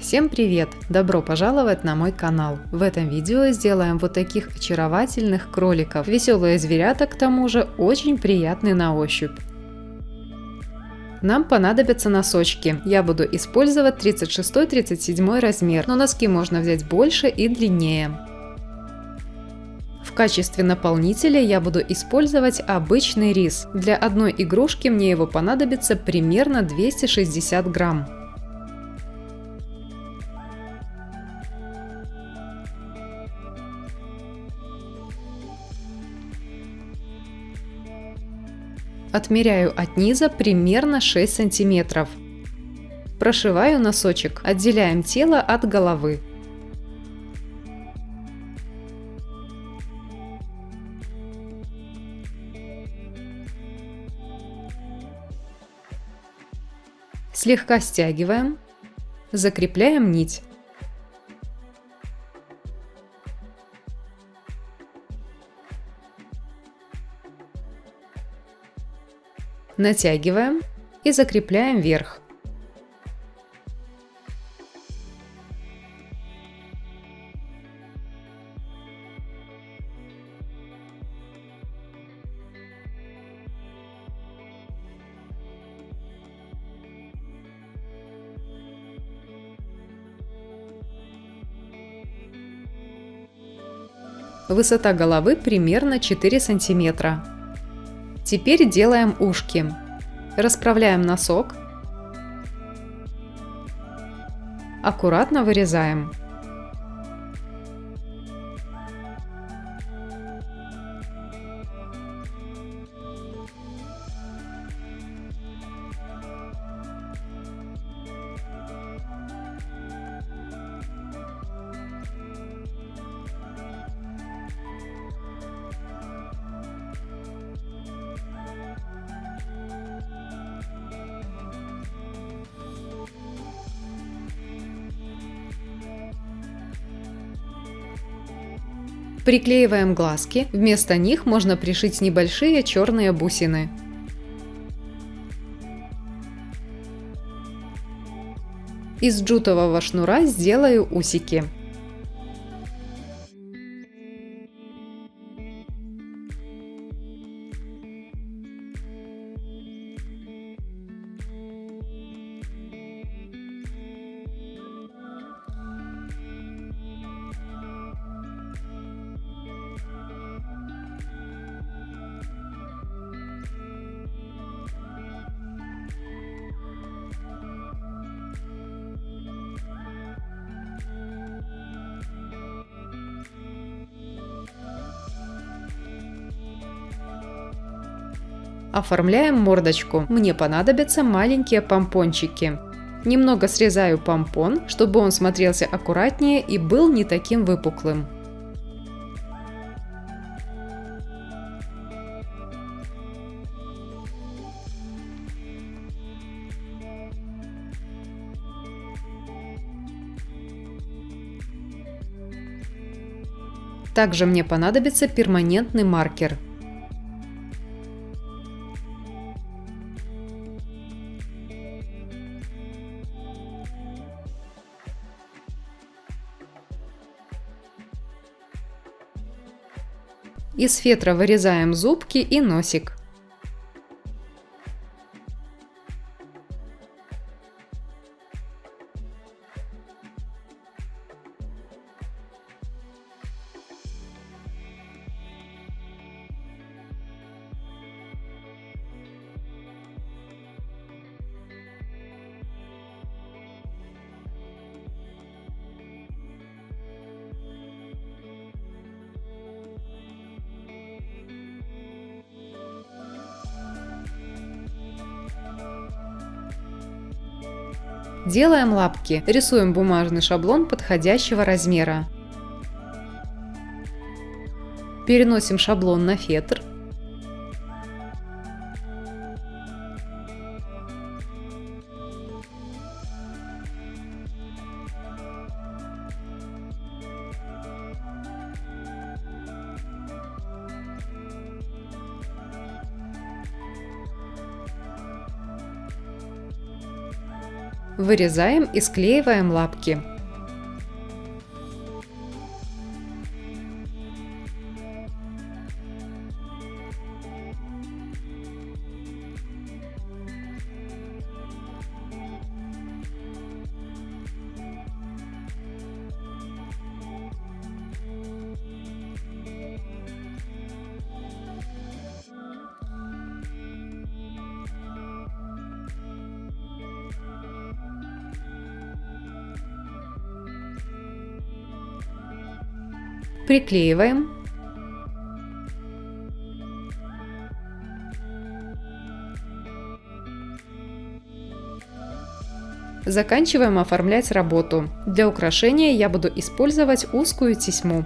Всем привет! Добро пожаловать на мой канал! В этом видео сделаем вот таких очаровательных кроликов. Веселые зверята, к тому же очень приятные на ощупь. Нам понадобятся носочки. Я буду использовать 36-37 размер, но носки можно взять больше и длиннее. В качестве наполнителя я буду использовать обычный рис. Для одной игрушки мне его понадобится примерно 260 грамм. Отмеряю от низа примерно 6 сантиметров. Прошиваю носочек, отделяем тело от головы. Слегка стягиваем, закрепляем нить. Натягиваем и закрепляем верх. Высота головы примерно 4 сантиметра. Теперь делаем ушки. Расправляем носок. Аккуратно вырезаем. Приклеиваем глазки, вместо них можно пришить небольшие черные бусины. Из джутового шнура сделаю усики. Оформляем мордочку. Мне понадобятся маленькие помпончики. Немного срезаю помпон, чтобы он смотрелся аккуратнее и был не таким выпуклым. Также мне понадобится перманентный маркер. Из фетра вырезаем зубки и носик. Делаем лапки. Рисуем бумажный шаблон подходящего размера. Переносим шаблон на фетр. Вырезаем и склеиваем лапки. Приклеиваем. Заканчиваем оформлять работу. Для украшения я буду использовать узкую тесьму.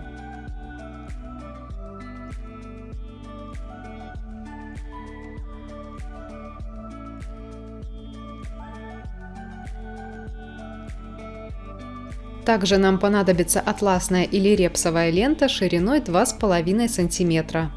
Также нам понадобится атласная или репсовая лента шириной 2,5 см.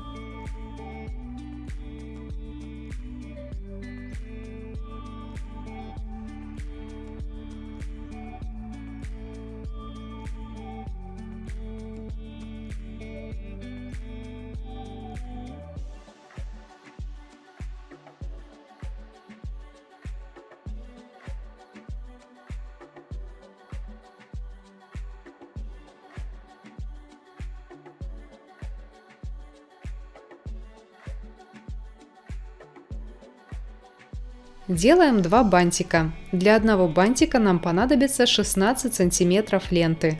Делаем 2 бантика. Для одного бантика нам понадобится 16 см ленты.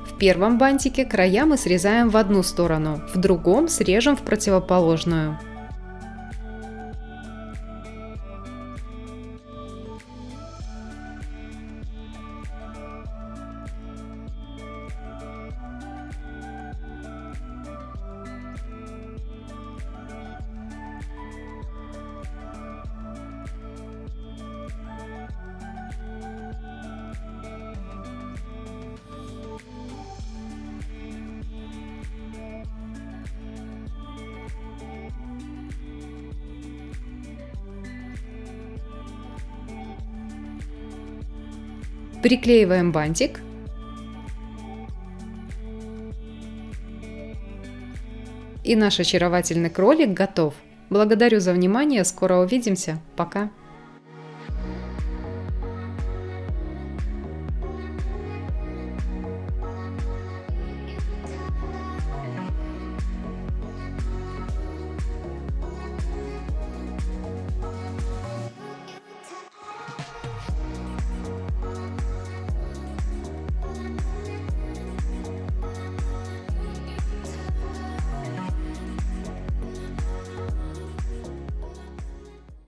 В первом бантике края мы срезаем в одну сторону, в другом срежем в противоположную. Приклеиваем бантик. И наш очаровательный кролик готов. Благодарю за внимание, скоро увидимся. Пока!